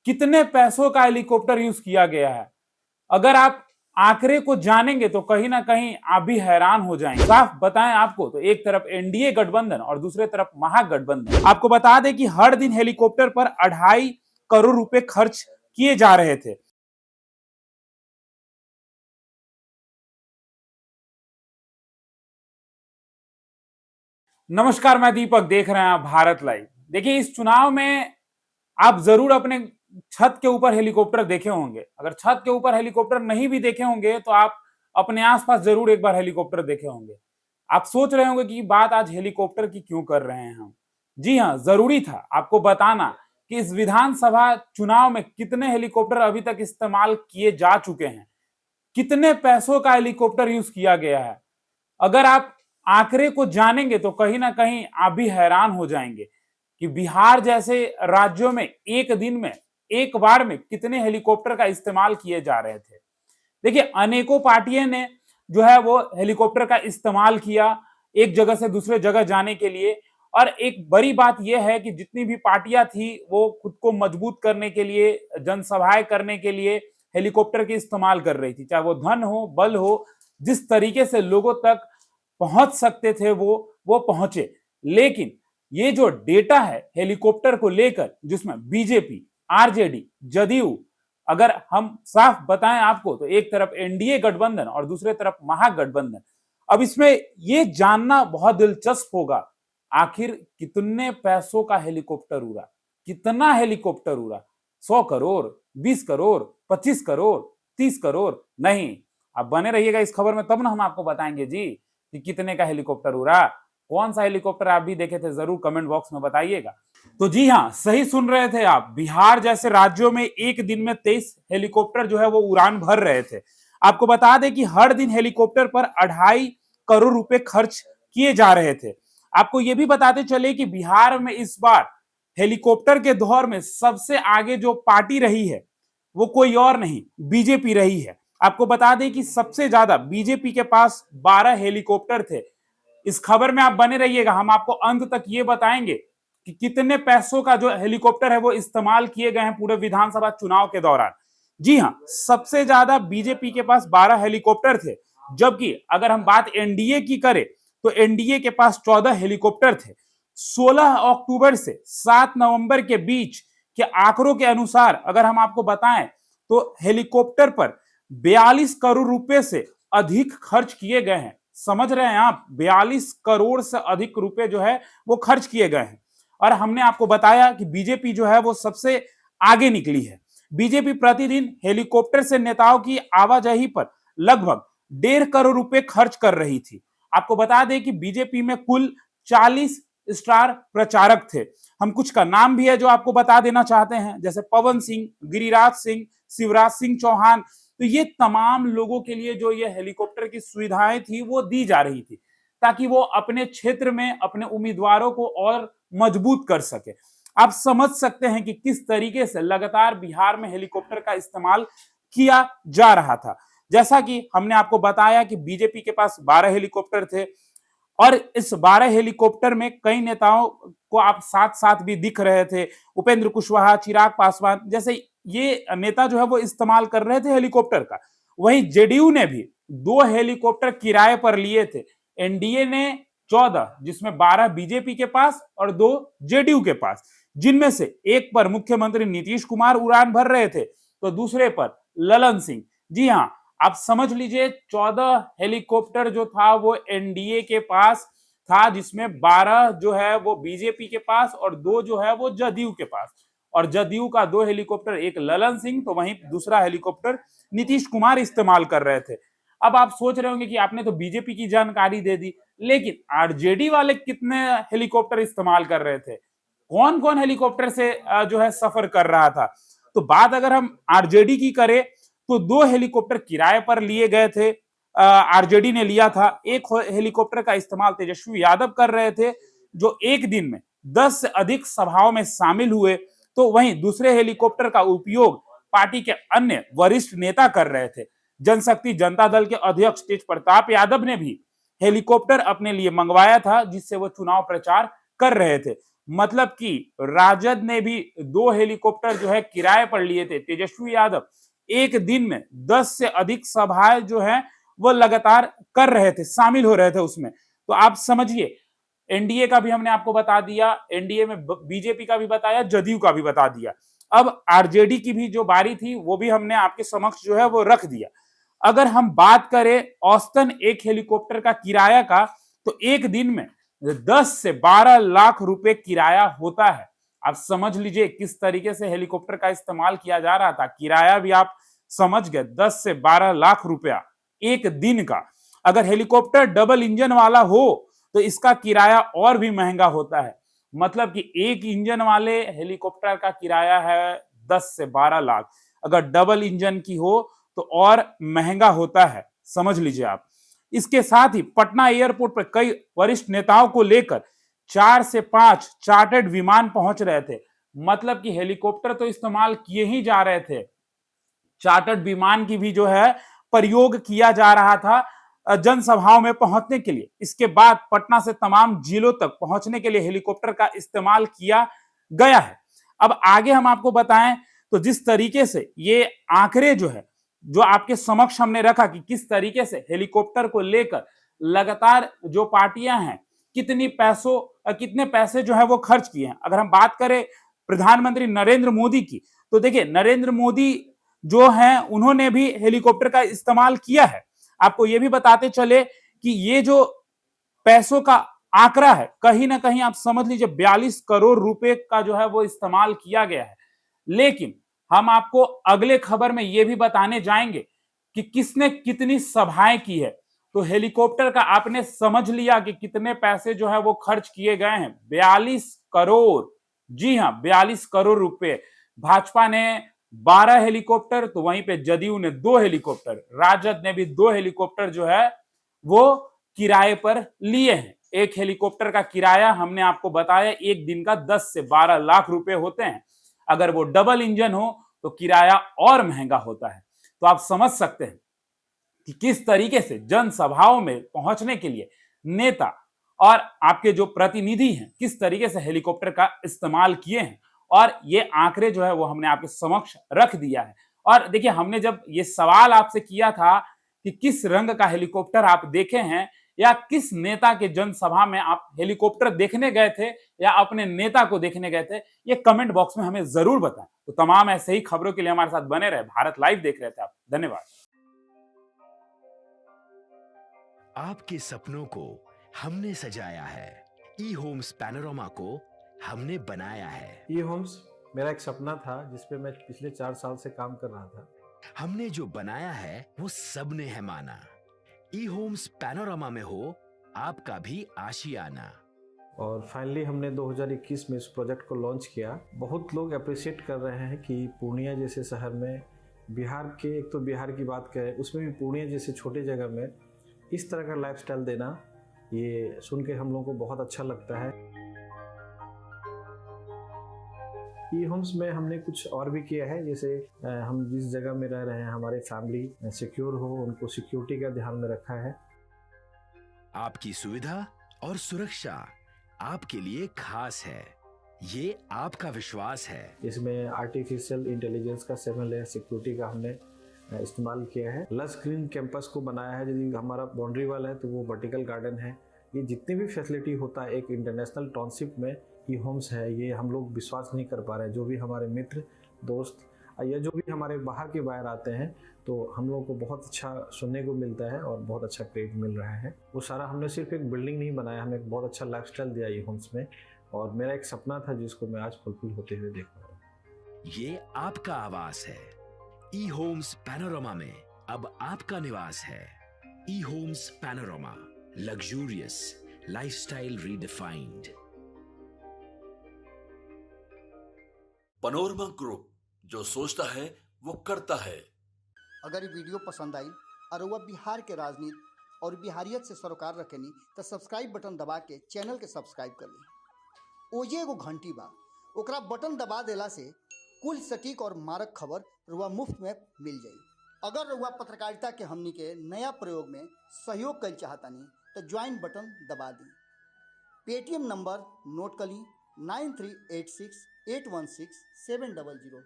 कितने पैसों का हेलीकॉप्टर यूज किया गया है। अगर आप आंकड़े को जानेंगे तो कहीं ना कहीं आप भी हैरान हो जाएंगे। साफ बताएं आपको तो एक तरफ एनडीए गठबंधन और दूसरे तरफ महागठबंधन। आपको बता दें कि हर दिन हेलीकॉप्टर पर 2.5 करोड़ रुपए खर्च किए जा रहे थे। नमस्कार, मैं दीपक, देख रहे हैं आप भारत लाइव। देखिए, इस चुनाव में आप जरूर अपने छत के ऊपर हेलीकॉप्टर देखे होंगे। अगर छत के ऊपर हेलीकॉप्टर नहीं भी देखे होंगे तो आप अपने आसपास जरूर एक बार हेलीकॉप्टर देखे होंगे। आप सोच रहे होंगे कि बात आज हेलीकॉप्टर की क्यों कर रहे हैं हम। जी हाँ, जरूरी था आपको बताना कि इस विधानसभा चुनाव में कितने हेलीकॉप्टर अभी तक इस्तेमाल किए जा चुके हैं, कितने पैसों का हेलीकॉप्टर यूज किया गया है। अगर आप आंकड़े को जानेंगे तो कहीं ना कहीं आप भी हैरान हो जाएंगे कि बिहार जैसे राज्यों में एक दिन में एक बार में कितने हेलीकॉप्टर का इस्तेमाल किए जा रहे थे। देखिए, अनेकों पार्टियों ने जो है वो हेलीकॉप्टर का इस्तेमाल किया एक जगह से दूसरे जगह जाने के लिए। और एक बड़ी बात यह है कि जितनी भी पार्टियां थी वो खुद को मजबूत करने के लिए, जनसभाएं करने के लिए हेलीकॉप्टर के इस्तेमाल कर रही थी। चाहे वो धन हो, बल हो, जिस तरीके से लोगों तक पहुंच सकते थे वो पहुंचे। लेकिन ये जो डेटा है हेलीकॉप्टर को लेकर, जिसमें बीजेपी, आरजेडी, जदयू, अगर हम साफ बताएं आपको तो एक तरफ एनडीए गठबंधन और दूसरे तरफ महागठबंधन। अब इसमें ये जानना बहुत दिलचस्प होगा, आखिर कितने पैसों का हेलीकॉप्टर उड़ा, कितना हेलीकॉप्टर उड़ा। 100 करोड़, 20 करोड़, 25 करोड़, 30 करोड़? नहीं, आप बने रहिएगा इस खबर में, तब ना हम आपको बताएंगे जी कि कितने का हेलीकॉप्टर उड़ा। कौन सा हेलीकॉप्टर आप भी देखे थे जरूर कमेंट बॉक्स में बताइएगा। तो जी हाँ, सही सुन रहे थे आप, बिहार जैसे राज्यों में एक दिन में 23 हेलीकॉप्टर जो है वो उड़ान भर रहे थे। आपको बता दें कि हर दिन हेलीकॉप्टर पर 2.5 करोड़ रुपए खर्च किए जा रहे थे। आपको यह भी बताते चले कि बिहार में इस बार हेलीकॉप्टर के दौर में सबसे आगे जो पार्टी रही है वो कोई और नहीं, बीजेपी रही है। आपको बता दें कि सबसे ज्यादा बीजेपी के पास 12 हेलीकॉप्टर थे। इस खबर में आप बने रहिएगा, हम आपको अंत तक ये बताएंगे कि कितने पैसों का जो हेलीकॉप्टर है वो इस्तेमाल किए गए हैं पूरे विधानसभा चुनाव के दौरान। जी हाँ, सबसे ज्यादा बीजेपी के पास 12 हेलीकॉप्टर थे, जबकि अगर हम बात एनडीए की करें तो एनडीए के पास 14 हेलीकॉप्टर थे। 16 अक्टूबर से 7 नवंबर के बीच के आंकड़ों के अनुसार अगर हम आपको बताएं तो हेलीकॉप्टर पर 42 करोड़ रुपए से अधिक खर्च किए गए हैं। समझ रहे हैं आप, 42 करोड़ से अधिक रुपए जो है वो खर्च किए गए हैं। और हमने आपको बताया कि बीजेपी जो है वो सबसे आगे निकली है। बीजेपी प्रतिदिन हेलीकॉप्टर से नेताओं की आवाजाही पर लगभग 1.5 करोड़ रुपए खर्च कर रही थी। आपको बता दें कि बीजेपी में कुल 40 स्टार प्रचारक थे। हम कुछ का नाम भी है जो आपको बता देना चाहते हैं, जैसे पवन सिंह, गिरिराज सिंह, शिवराज सिंह चौहान। तो ये तमाम लोगों के लिए जो ये हेलीकॉप्टर की सुविधाएं थी वो दी जा रही थी, ताकि वो अपने क्षेत्र में अपने उम्मीदवारों को और मजबूत कर सके। आप समझ सकते हैं कि किस तरीके से लगातार बिहार में हेलीकॉप्टर का इस्तेमाल किया जा रहा था। जैसा कि हमने आपको बताया कि बीजेपी के पास 12 हेलीकॉप्टर थे और इस 12 हेलीकॉप्टर में कई नेताओं को आप साथ साथ भी दिख रहे थे। उपेंद्र कुशवाहा, चिराग पासवान जैसे ये नेता जो है वो इस्तेमाल कर रहे थे हेलीकॉप्टर का। वहीं जेडीयू ने भी 2 हेलीकॉप्टर किराए पर लिए थे। एनडीए ने 14, जिसमें 12 बीजेपी के पास और 2 जेडीयू के पास, जिनमें से एक पर मुख्यमंत्री नीतीश कुमार उड़ान भर रहे थे तो दूसरे पर ललन सिंह। जी हाँ, आप समझ लीजिए 14 हेलीकॉप्टर जो था वो एनडीए के पास था, जिसमें 12 जो है वो बीजेपी के पास और 2 जो है वो जदयू के पास। और जदयू का 2 हेलीकॉप्टर, एक ललन सिंह तो वहीं दूसरा हेलीकॉप्टर नीतीश कुमार इस्तेमाल कर रहे थे। अब आप सोच रहे होंगे कि आपने तो बीजेपी की जानकारी दे दी, लेकिन आरजेडी वाले कितने हेलीकॉप्टर इस्तेमाल कर रहे थे, कौन कौन हेलीकॉप्टर से जो है सफर कर रहा था। तो बात अगर हम आरजेडी की करें तो 2 हेलीकॉप्टर किराए पर लिए गए थे, आरजेडी ने लिया था। एक हेलीकॉप्टर का इस्तेमाल तेजस्वी यादव कर रहे थे, जो एक दिन में 10 से अधिक सभाओं में शामिल हुए। तो वहीं दूसरे हेलीकॉप्टर का उपयोग पार्टी के अन्य वरिष्ठ नेता कर रहे थे। जनशक्ति जनता दल के अध्यक्ष तेज प्रताप यादव ने भी हेलीकॉप्टर अपने लिए मंगवाया था, जिससे वो चुनाव प्रचार कर रहे थे। मतलब कि राजद ने भी 2 हेलीकॉप्टर जो है किराए पर लिए थे। तेजस्वी यादव एक दिन में 10 से अधिक सभाएं जो है वो लगातार कर रहे थे, शामिल हो रहे थे उसमें। तो आप समझिए, एनडीए का भी हमने आपको बता दिया, एनडीए में बीजेपी का भी बताया, जदयू का भी बता दिया। अब आरजेडी की भी जो बारी थी वो भी हमने आपके समक्ष जो है वो रख दिया। अगर हम बात करें औसतन एक हेलीकॉप्टर का किराया का, तो एक दिन में 10 से 12 लाख रुपए किराया होता है। आप समझ लीजिए किस तरीके से हेलीकॉप्टर का इस्तेमाल किया जा रहा था। किराया भी आप समझ गए, 10 से 12 लाख रुपया एक दिन का। अगर हेलीकॉप्टर डबल इंजन वाला हो तो इसका किराया और भी महंगा होता है। मतलब कि एक इंजन वाले हेलीकॉप्टर का किराया है 10 से 12 लाख, अगर डबल इंजन की हो तो और महंगा होता है, समझ लीजिए आप। इसके साथ ही पटना एयरपोर्ट पर कई वरिष्ठ नेताओं को लेकर 4 से 5 चार्टर्ड विमान पहुंच रहे थे। मतलब कि हेलीकॉप्टर तो इस्तेमाल किए ही जा रहे थे, चार्टर्ड विमान की भी जो है प्रयोग किया जा रहा था जनसभाओं में पहुंचने के लिए। इसके बाद पटना से तमाम जिलों तक पहुंचने के लिए हेलीकॉप्टर का इस्तेमाल किया गया है। अब आगे हम आपको बताएं तो जिस तरीके से ये आंकड़े जो है, जो आपके समक्ष हमने रखा कि किस तरीके से हेलीकॉप्टर को लेकर लगातार जो पार्टियां हैं कितने पैसे जो है वो खर्च किए हैं। अगर हम बात करें प्रधानमंत्री नरेंद्र मोदी की, तो देखिए नरेंद्र मोदी जो हैं उन्होंने भी हेलीकॉप्टर का इस्तेमाल किया है। आपको ये भी बताते चले कि ये जो पैसों का आंकड़ा है, कहीं ना कहीं आप समझ लीजिए 42 करोड़ रुपए का जो है वो इस्तेमाल किया गया है। लेकिन हम आपको अगले खबर में ये भी बताने जाएंगे कि किसने कितनी सभाएं की है। तो हेलीकॉप्टर का आपने समझ लिया कि कितने पैसे जो है वो खर्च किए गए हैं, 42 करोड़। जी हां, 42 करोड़ रुपए। भाजपा ने 12 हेलीकॉप्टर, तो वहीं पे जदयू ने 2 हेलीकॉप्टर, राजद ने भी 2 हेलीकॉप्टर जो है वो किराए पर लिए हैं। एक हेलीकॉप्टर का किराया हमने आपको बताया एक दिन का 10 से 12 लाख रुपए होते हैं। अगर वो डबल इंजन हो तो किराया और महंगा होता है। तो आप समझ सकते हैं कि किस तरीके से जनसभाओं में पहुंचने के लिए नेता और आपके जो प्रतिनिधि हैं किस तरीके से हेलीकॉप्टर का इस्तेमाल किए हैं। और ये आंकड़े जो है वो हमने आपके समक्ष रख दिया है। और देखिए, हमने जब ये सवाल आपसे किया था कि किस रंग का हेलीकॉप्टर आप देखे हैं, या किस नेता के जनसभा में आप हेलीकॉप्टर देखने गए थे या अपने नेता को देखने गए थे, ये कमेंट बॉक्स में हमें जरूर बताएं। तो तमाम ऐसे ही खबरों के लिए हमारे साथ बने रहे। भारत लाइव देख रहे थे आप, धन्यवाद। आपके सपनों को हमने सजाया है, ई होम्स पैनोरामा को हमने बनाया है। ई होम्स मेरा एक सपना था जिसपे मैं पिछले 4 साल से काम कर रहा था। हमने जो बनाया है वो सबने है माना। ई होम्स पैनोरामा में हो आपका भी आशियाना। और फाइनली हमने 2021 में इस प्रोजेक्ट को लॉन्च किया। बहुत लोग अप्रिशिएट कर रहे हैं कि पूर्णिया जैसे शहर में, बिहार के, एक तो बिहार की बात करें उसमें भी पूर्णिया जैसे छोटे जगह में इस तरह का लाइफस्टाइल देना, ये सुन के हम लोगों को बहुत अच्छा लगता है। ई होम्स में हमने कुछ और भी किया है, जैसे हम जिस जगह में रह रहे हैं हमारे फैमिली सिक्योर हो, उनको सिक्योरिटी का ध्यान में रखा है। आपकी सुविधा और सुरक्षा आपके लिए खास है, ये आपका विश्वास है। इसमें आर्टिफिशियल इंटेलिजेंस का 7 लेयर सिक्योरिटी का हमने इस्तेमाल किया है। लस ग्रीन कैंपस को बनाया है। यदि हमारा बाउंड्री वाल है तो वो वर्टिकल गार्डन है। ये जितनी भी फैसिलिटी होता है एक इंटरनेशनल टाउनशिप में ई होम्स है, ये हम लोग विश्वास नहीं कर पा रहे हैं। जो भी हमारे मित्र दोस्त या जो भी हमारे बाहर के बाहर आते हैं तो हम लोगों को बहुत अच्छा सुनने को मिलता है और बहुत अच्छा क्रेडिट मिल रहा है। वो सारा हमने सिर्फ एक बिल्डिंग नहीं बनाया, हमें एक बहुत अच्छा लाइफस्टाइल दिया ई होम्स में, और मेरा एक सपना था जिसको मैं आज फुलफिल होते हुए देख रहा हूँ। ये आपका आवास है। ई होम्स पैनोरामा में अब आपका निवास है। E Homes Panorama, luxurious lifestyle redefined. Panorama group, जो सोचता है वो करता है। अगर ये वीडियो पसंद आई और वह बिहार के राजनीति और बिहारियत से सरोकार रखेनी तो सब्सक्राइब बटन दबा के चैनल के सब्सक्राइब कर ली। ओजे एगो घंटी बा, ओकरा बटन दबा देला से कुल सटीक और मारक खबर रुआ मुफ्त में मिल जाई। अगर रुआ पत्रकारिता के हमनी के नया प्रयोग में सहयोग कर चाहतानी तो ज्वाइन बटन दबा दी। पेटीएम नंबर नोट कर ली 9386 816 700।